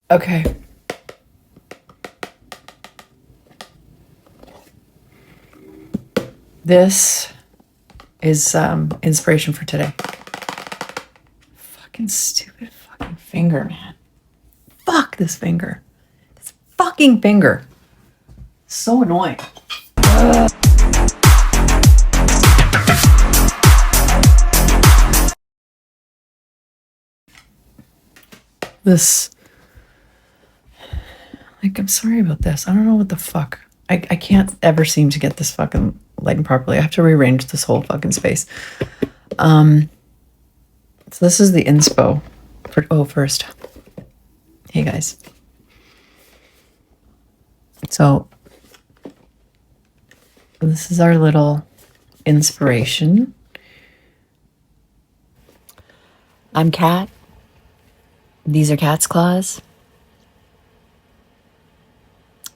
Okay. This is inspiration for today. Fucking stupid fucking finger, man. Fuck this finger. This fucking finger. So annoying. This, like, I'm sorry about this. I don't know what the fuck. I can't ever seem to get this fucking lighting properly. I have to rearrange this whole fucking space. So this is the inspo. First. Hey guys. So this is our little inspiration. I'm Kat. These are Cat's Claws.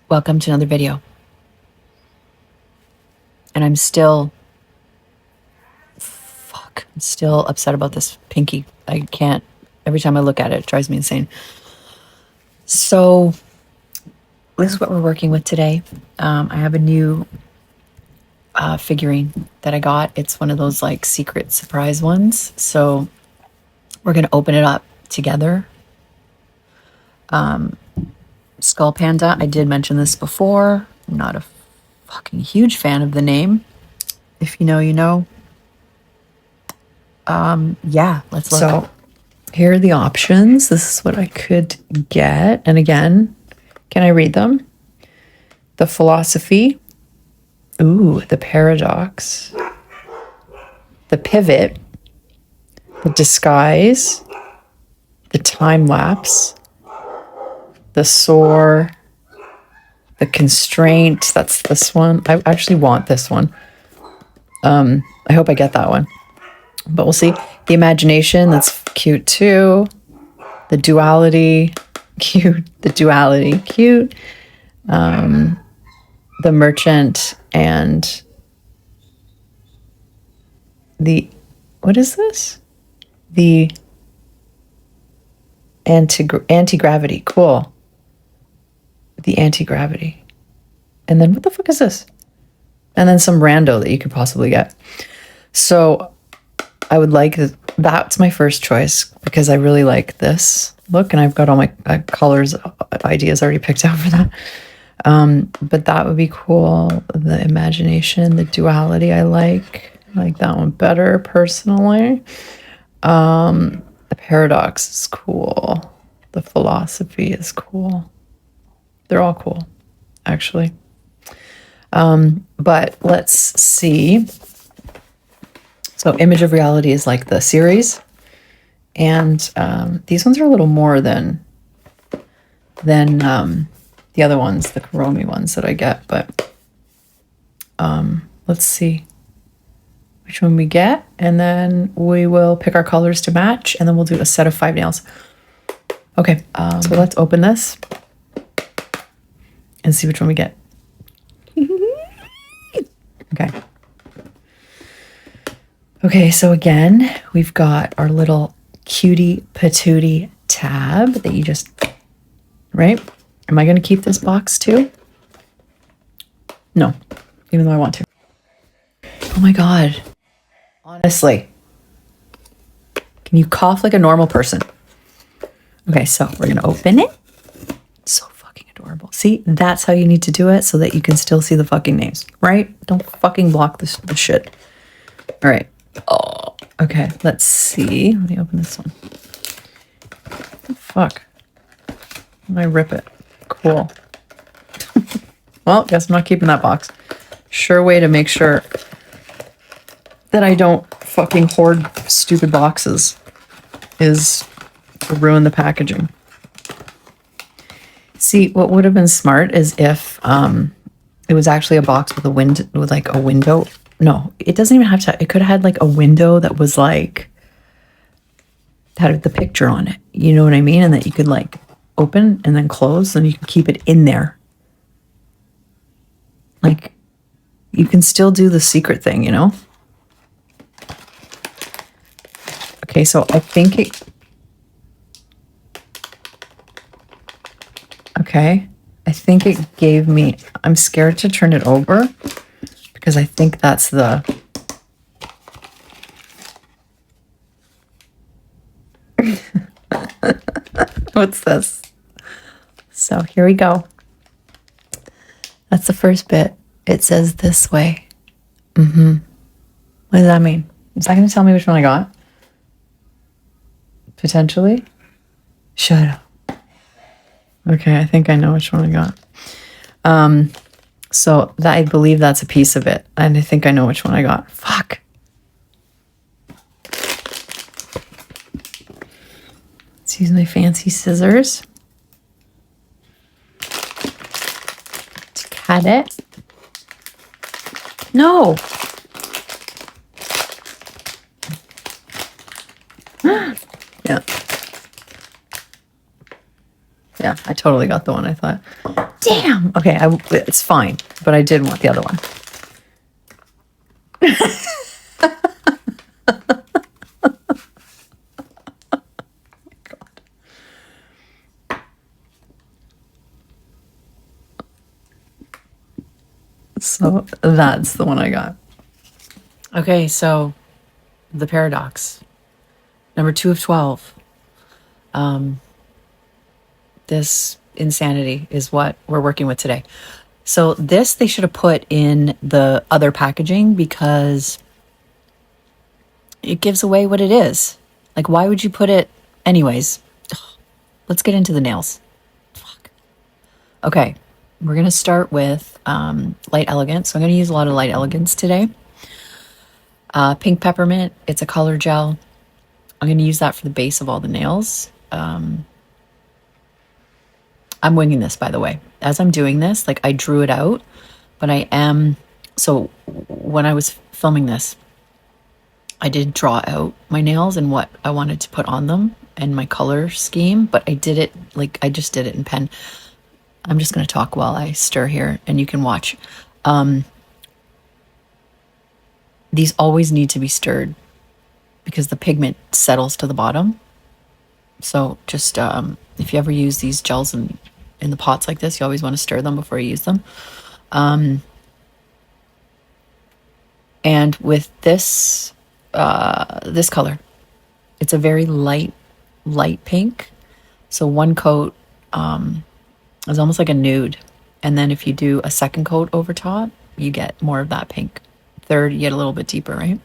Welcome to another video. And I'm still upset about this pinky. I can't, every time I look at it, it drives me insane. So this is what we're working with today. I have a new figurine that I got. It's one of those like secret surprise ones. So we're going to open it up together. SKULLPANDA, I did mention this before. I'm not a fucking huge fan of the name. If you know, you know. Yeah, let's look. So here are the options. This is what I could get. And again, can I read them? The philosophy. Ooh, the paradox. The pivot. The disguise. The time lapse. The soar. The constraint. That's this one. I actually want this one. I hope I get that one. But we'll see. The imagination, that's cute too. The duality, cute. The duality, cute. The merchant and the, what is this? The anti-gravity, cool. The anti-gravity. And then what the fuck is this? And then some rando that you could possibly get. So I would like, that's my first choice because I really like this look and I've got all my colors, ideas already picked out for that. But that would be cool. The imagination, the duality, I like that one better personally. The paradox is cool. The philosophy is cool. They're all cool, actually. But let's see. So Image of Reality is like the series. And these ones are a little more than the other ones, the Kuromi ones that I get. But let's see which one we get. And then we will pick our colors to match. And then we'll do a set of 5 nails. Okay, so let's open this and see which one we get. Okay. Okay, so again, we've got our little cutie patootie tab that you just, right? Am I going to keep this box too? No, even though I want to. Oh my God. Honestly. Can you cough like a normal person? Okay, so we're going to open it. So fucking adorable. See, that's how you need to do it so that you can still see the fucking names, right? Don't fucking block this shit. All right. Oh, okay. Let's see. Let me open this one. What the fuck? When I rip it. Cool. Well, guess I'm not keeping that box. Sure way to make sure that I don't fucking hoard stupid boxes is to ruin the packaging. See, what would have been smart is if it was actually a box with a window, with like a window. No, it doesn't even have to. It could have had like a window that was like, had the picture on it. You know what I mean? And that you could like open and then close and you can keep it in there. Like, you can still do the secret thing, you know? Okay, so I think it... Okay. I think it gave me, I'm scared to turn it over because I think that's the, what's this? So here we go. That's the first bit. It says this way. What does that mean? Is that going to tell me which one I got? Potentially? Shut up. Okay, I think I know which one I got. So that, I believe that's a piece of it. And I think I know which one I got. Fuck. Let's use my fancy scissors to cut it. No. Yeah. Yeah, I totally got the one I thought. Damn. Okay, it's fine, but I did want the other one. So that's the one I got. Okay, so the paradox. Number 2 of 12. This insanity is what we're working with today. So this they should have put in the other packaging because it gives away what it is. Like, why would you put it anyways? Ugh. Let's get into the nails. Fuck. Okay, we're going to start with Light Elegance. So I'm going to use a lot of Light Elegance today. Pink Peppermint, it's a color gel. I'm going to use that for the base of all the nails. I'm winging this, by the way. As I'm doing this, like, I drew it out, but I am... So when I was filming this, I did draw out my nails and what I wanted to put on them and my color scheme, but I did it, like, I just did it in pen. I'm just going to talk while I stir here and you can watch. These always need to be stirred because the pigment settles to the bottom. So just if you ever use these gels in the pots like this, you always want to stir them before you use them. And with this this color, it's a very light pink. So one coat is almost like a nude, and then if you do a second coat over top, you get more of that pink. Third, you get a little bit deeper, right?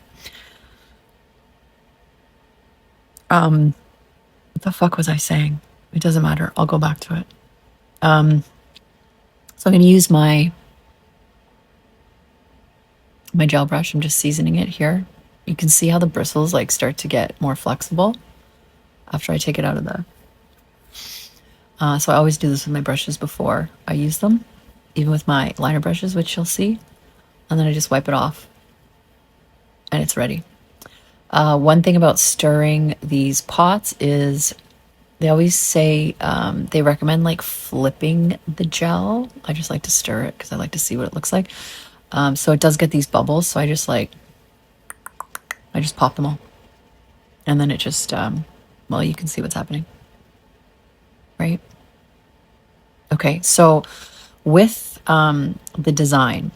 What the fuck was I saying? It doesn't matter. I'll go back to it. So I'm going to use my gel brush. I'm just seasoning it here. You can see how the bristles like start to get more flexible after I take it out of the... so I always do this with my brushes before I use them, even with my liner brushes, which you'll see. And then I just wipe it off and it's ready. One thing about stirring these pots is they always say they recommend like flipping the gel. I just like to stir it because I like to see what it looks like. So it does get these bubbles. So I just pop them all. And then it just, well, you can see what's happening. Right? Okay, so with the design,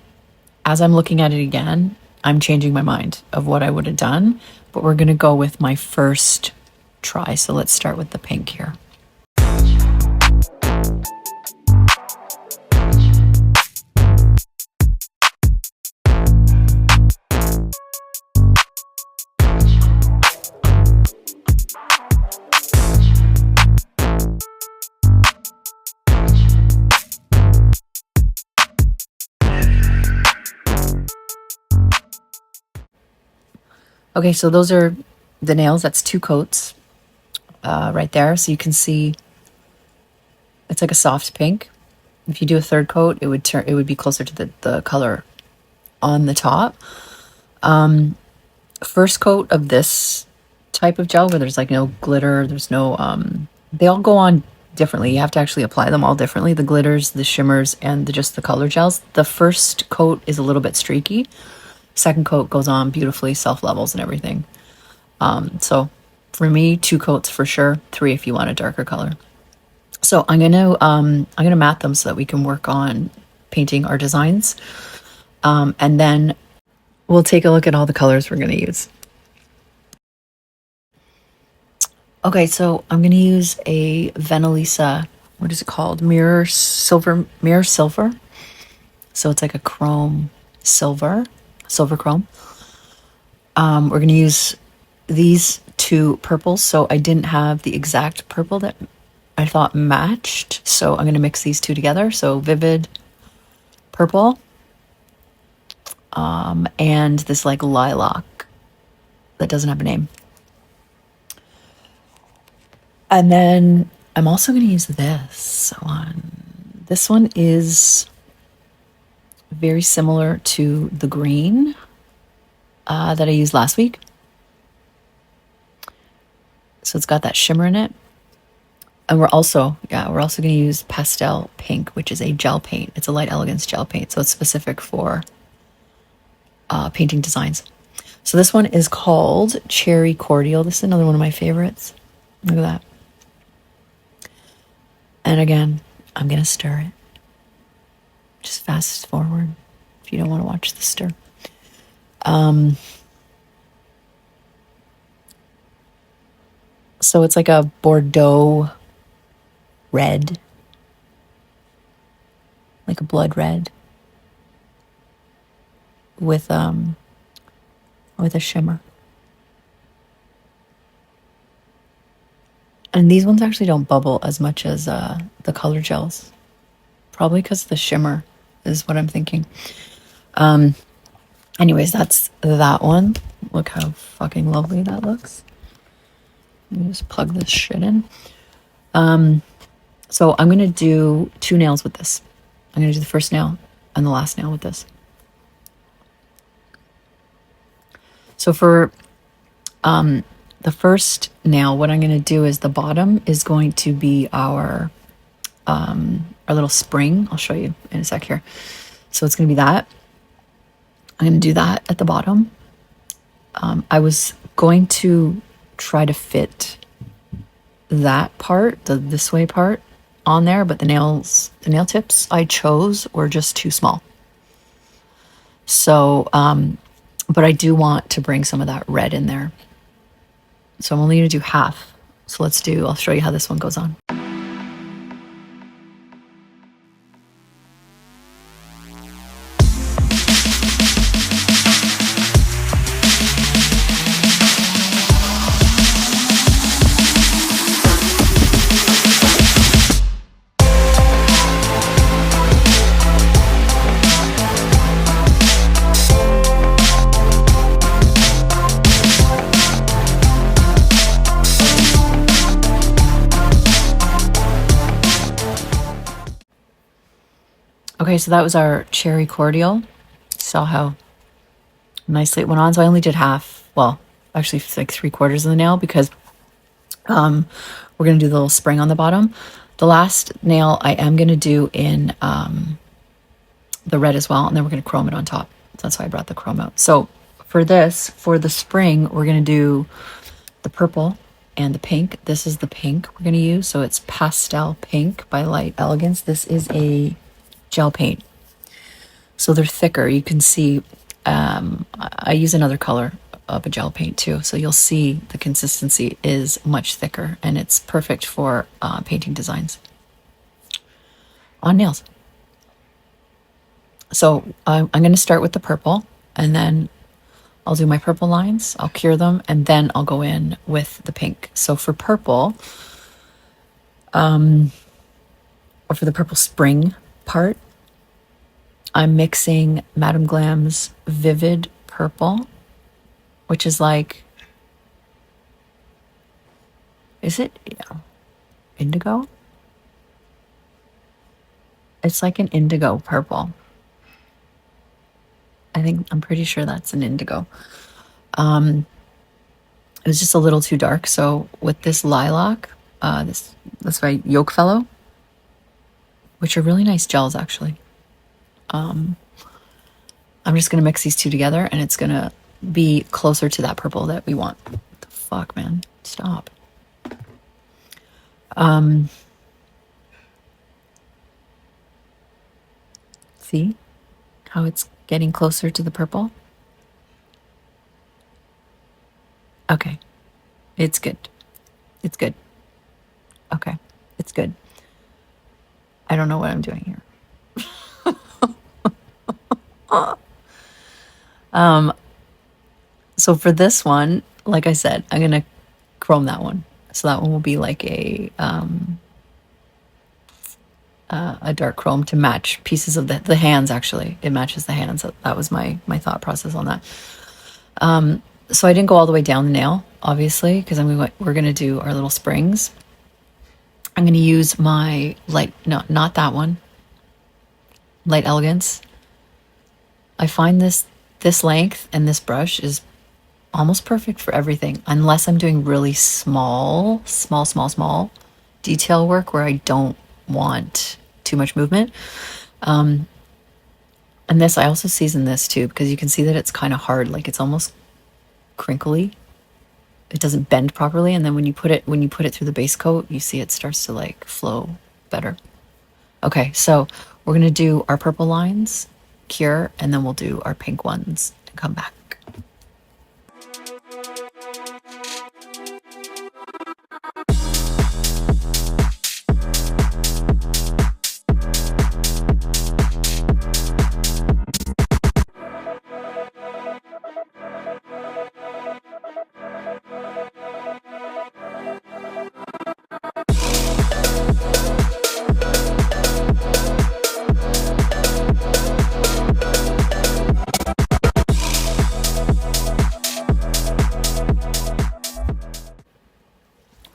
as I'm looking at it again, I'm changing my mind of what I would have done, but we're going to go with my first try. So let's start with the pink here. Okay, so those are the nails. That's 2 coats right there. So you can see it's like a soft pink. If you do a third coat, it would be closer to the color on the top. First coat of this type of gel where there's like no glitter, there's no they all go on differently. You have to actually apply them all differently. The glitters, the shimmers, and just the color gels. The first coat is a little bit streaky. Second coat goes on beautifully, self levels and everything. So for me, 2 coats for sure, 3 if you want a darker color. So I'm gonna mat them so that we can work on painting our designs. And then we'll take a look at all the colors we're gonna use. Okay, so I'm gonna use a VENALISA, what is it called? Mirror silver. So it's like a chrome silver chrome. We're gonna use these two purples. So I didn't have the exact purple that I thought matched. So I'm gonna mix these two together. So vivid purple, and this like lilac that doesn't have a name. And then I'm also going to use this one. This one is very similar to the green that I used last week. So it's got that shimmer in it. And we're also going to use Pastel Pink, which is a gel paint. It's a light elegance gel paint. So it's specific for painting designs. So this one is called Cherry Cordial. This is another one of my favorites. Look at that. And again, I'm going to stir it. Just fast forward if you don't want to watch the stir. So it's like a Bordeaux red, like a blood red with a shimmer. And these ones actually don't bubble as much as the color gels. Probably because the shimmer is what I'm thinking. Anyways, that's that one. Look how fucking lovely that looks. Let me just plug this shit in. So I'm going to do 2 nails with this. I'm going to do the first nail and the last nail with this. So for the first nail, what I'm going to do is the bottom is going to be our little spring. I'll show you in a sec here. So it's going to be that. I'm going to do that at the bottom. I was going to try to fit that part, the this way part, on there, but the nail tips I chose were just too small. So, but I do want to bring some of that red in there. So I'm only going to do half. So I'll show you how this one goes on. Okay, so that was our Cherry Cordial. Saw how nicely it went on. So I only did half. Well, actually it's like 3/4 of the nail because we're going to do the little spring on the bottom. The last nail I am going to do in the red as well, and then we're going to chrome it on top. So that's why I brought the chrome out. So for the spring, we're going to do the purple and the pink. This is the pink we're going to use. So it's Pastel Pink by Light Elegance. This is a gel paint. So they're thicker. You can see I use another color of a gel paint too. So you'll see the consistency is much thicker and it's perfect for painting designs on nails. So I'm going to start with the purple and then I'll do my purple lines. I'll cure them and then I'll go in with the pink. So for purple, or for the purple spring part, I'm mixing Madame Glam's Vivid Purple, which is like, is it indigo? It's like an indigo purple. I'm pretty sure that's an indigo. It was just a little too dark. So with this lilac, that's by YOKEFELLOW, which are really nice gels actually. I'm just going to mix these two together and it's going to be closer to that purple that we want. What the fuck, man? Stop. See how it's getting closer to the purple? Okay, it's good. It's good. Okay, it's good. I don't know what I'm doing here. So for this one, like I said, I'm gonna chrome that one. So that one will be like a dark chrome to match pieces of the hands. Actually, it matches the hands. That was my thought process on that. So I didn't go all the way down the nail, obviously, because we're gonna do our little springs. I'm gonna use my light, no, not that one. Light Elegance. I find this length and this brush is almost perfect for everything, unless I'm doing really small detail work where I don't want too much movement. And this, I also season this too, because you can see that it's kind of hard, like it's almost crinkly. It doesn't bend properly, and then when you put it through the base coat, you see it starts to like flow better. Okay, so we're gonna do our purple lines, cure, and then we'll do our pink ones and come back.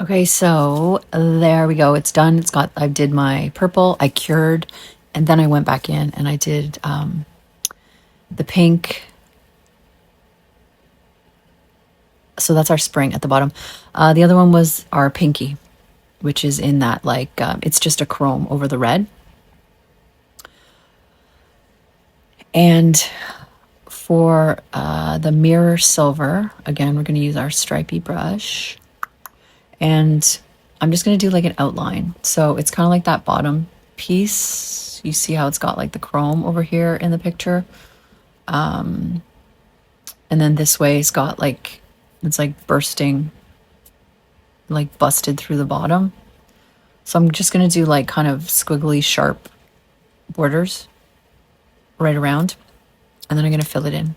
Okay, so there we go. It's done. I did my purple, I cured, and then I went back in and I did the pink. So that's our spring at the bottom. The other one was our pinky, which is in that like, it's just a chrome over the red. And for the mirror silver, again, we're going to use our stripey brush. And I'm just going to do like an outline. So it's kind of like that bottom piece. You see how it's got like the chrome over here in the picture. And then this way it's got like, it's like bursting, like busted through the bottom. So I'm just going to do like kind of squiggly sharp borders right around. And then I'm going to fill it in.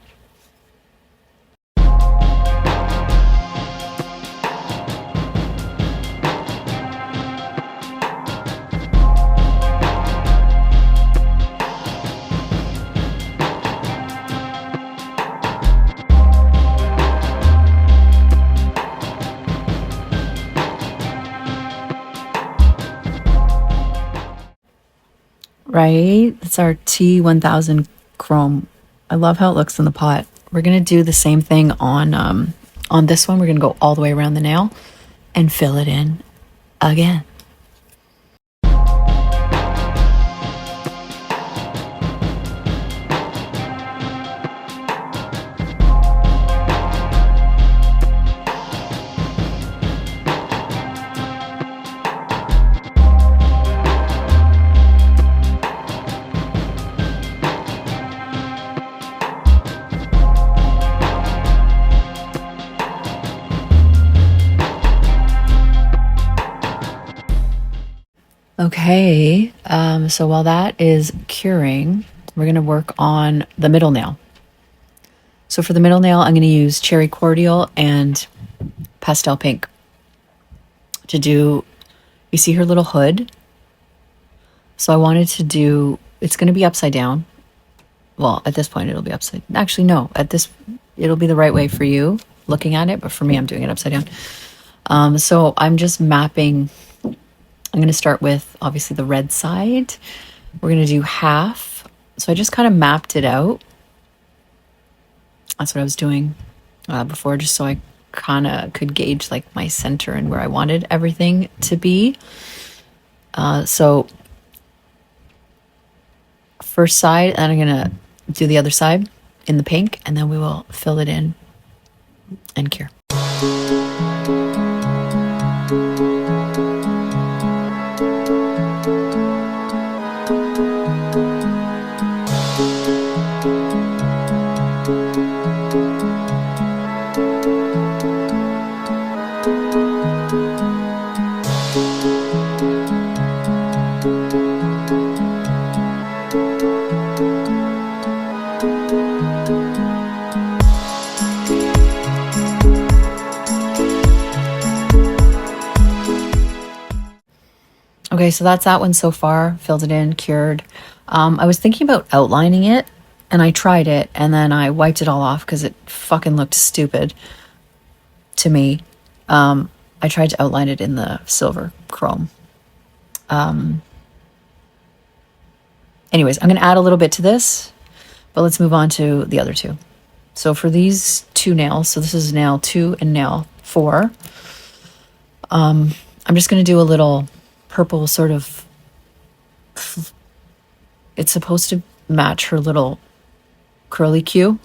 Right? It's our T1000 chrome. I love how it looks in the pot. We're going to do the same thing on this one. We're going to go all the way around the nail and fill it in again. Okay, so while that is curing, we're going to work on the middle nail. So for the middle nail, I'm going to use Cherry Cordial and Pastel Pink to do, you see her little hood? So I wanted to do, it's going to be upside down. Well, at this point it'll be upside, actually no, it'll be the right way for you looking at it, but for me I'm doing it upside down. So I'm just mapping. I'm going to start with obviously the red side. We're going to do half. So I just kind of mapped it out. That's what I was doing before, just so I kind of could gauge like my center and where I wanted everything to be. So first side, and I'm going to do the other side in the pink, and then we will fill it in and cure. Okay, so that's that one so far. Filled it in, cured. I was thinking about outlining it, and I tried it, and then I wiped it all off because it fucking looked stupid to me. I tried to outline it in the silver chrome. Anyways, I'm going to add a little bit to this, but let's move on to the other two. So for these two nails, so this is nail 2 and nail 4, I'm just going to do a little purple sort of, it's supposed to match her little curly Q,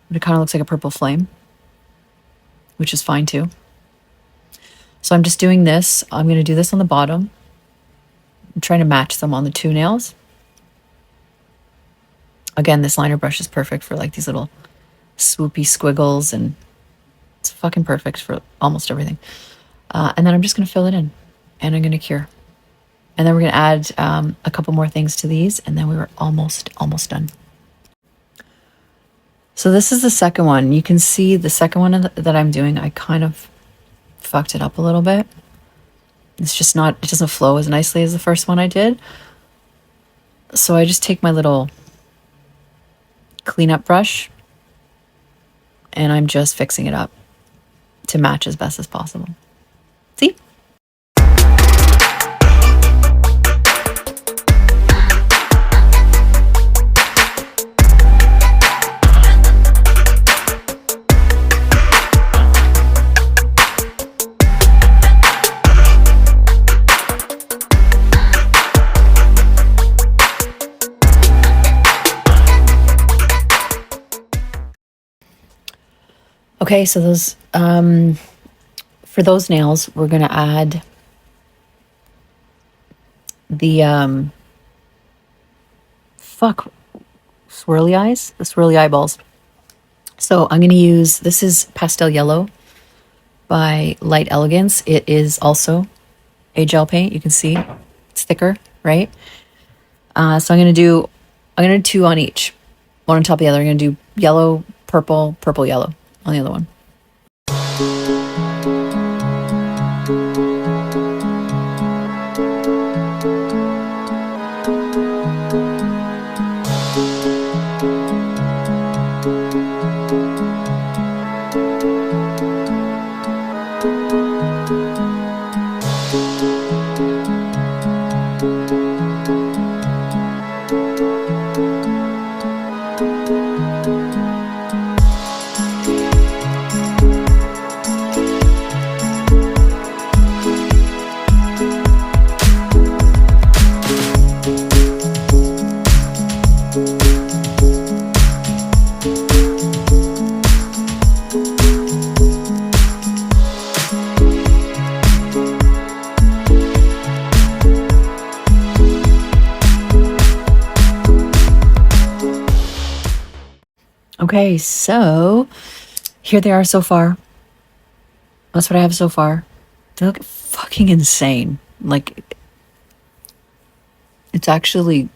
but it kind of looks like a purple flame, which is fine too. So I'm just doing this. I'm going to do this on the bottom. I'm trying to match them on the two nails. Again, this liner brush is perfect for like these little swoopy squiggles, and it's fucking perfect for almost everything. And then I'm just going to fill it in, and I'm going to cure. And then we're going to add a couple more things to these, and then we were almost done. So this is the second one. You can see the second one that I'm doing, I kind of fucked it up a little bit. It's just not, it doesn't flow as nicely as the first one I did. So I just take my little cleanup brush, and I'm just fixing it up to match as best as possible. See? Okay, so those for those nails, we're gonna add the swirly eyes, the swirly eyeballs. So I'm gonna use, this is Pastel Yellow by Light Elegance. It is also a gel paint. You can see it's thicker, right? So I'm gonna do two on each, one on top of the other. I'm gonna do yellow, purple, purple, yellow on the other one. Okay, so here they are so far. That's what I have so far. They look fucking insane. Like, it's actually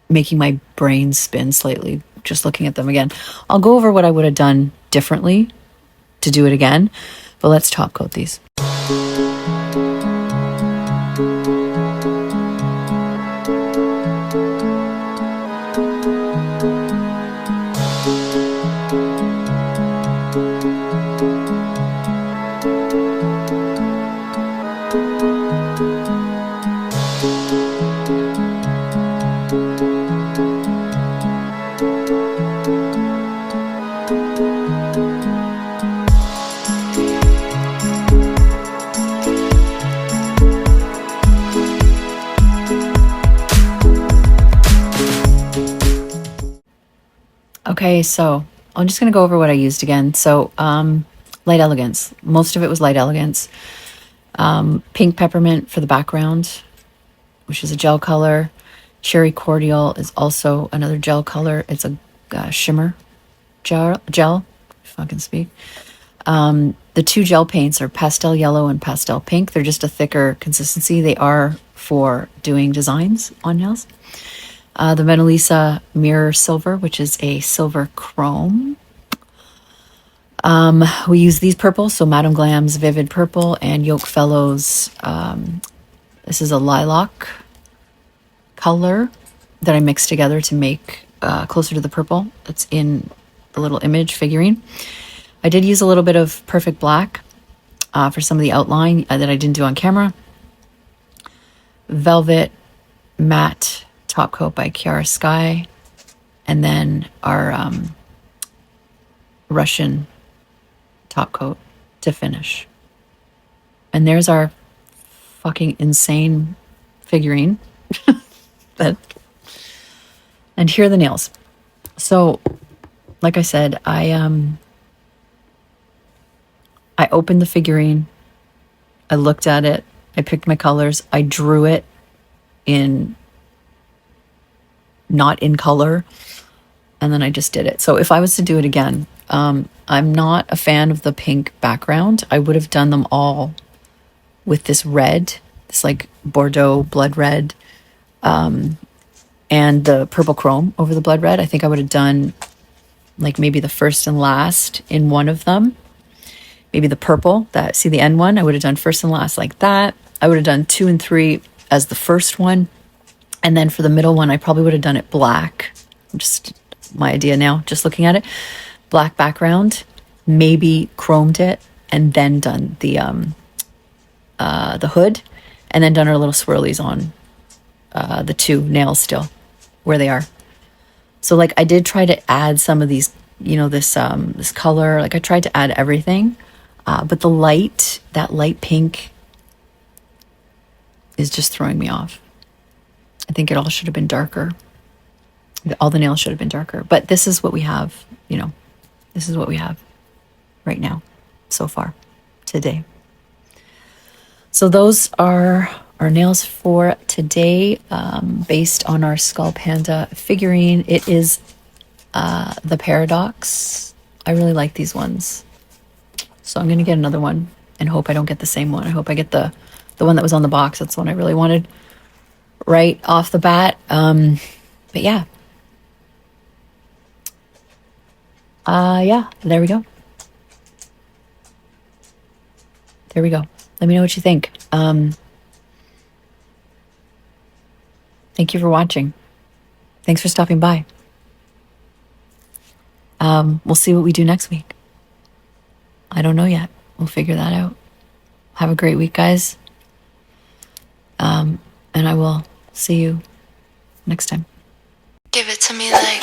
making my brain spin slightly just looking at them again. I'll go over what I would have done differently to do it again, but let's top coat these. Okay, so I'm just going to go over what I used again. So, Light Elegance. Most of it was Light Elegance. Pink Peppermint for the background, which is a gel color. Cherry Cordial is also another gel color. It's a shimmer gel. If I can speak. The two gel paints are Pastel Yellow and Pastel Pink. They're just a thicker consistency. They are for doing designs on nails. The VENALISA Mirror Silver, which is a silver chrome. We use these purples, so Madame Glam's Vivid Purple and YOKEFELLOW's, this is a lilac color that I mixed together to make closer to the purple that's in the little image figurine. I did use a little bit of Perfect Black for some of the outline that I didn't do on camera. Velvet Matte Top Coat by KIARA Sky. And then our Russian top coat to finish. And there's our fucking insane figurine. And here are the nails. So, like I said, I opened the figurine. I looked at it. I picked my colors. I drew it in not in color. And then I just did it. So if I was to do it again, I'm not a fan of the pink background. I would have done them all with this red, this like Bordeaux blood red, and the purple chrome over the blood red. I think I would have done like maybe the first and last in one of them. Maybe the purple, that, see the end one, I would have done first and last like that. I would have done 2 and 3 as the first one. And then for the middle one, I probably would have done it black. Just my idea now, just looking at it. Black background, maybe chromed it, and then done the hood, and then done our little swirlies on the 2 nails still, where they are. So like I did try to add some of these, you know, this color, like I tried to add everything, but the light, that light pink is just throwing me off. I think it all should have been darker. All the nails should have been darker, but this is what we have, you know, this is what we have right now, so far, today. So those are our nails for today, based on our Skull Panda figurine. It is the Paradox. I really like these ones. So I'm going to get another one and hope I don't get the same one. I hope I get the one that was on the box. That's the one I really wanted right off the bat. But yeah. Yeah, there we go. There we go. Let me know what you think. Thank you for watching. Thanks for stopping by. We'll see what we do next week. I don't know yet. We'll figure that out. Have a great week, guys. And I will see you next time. Give it to me like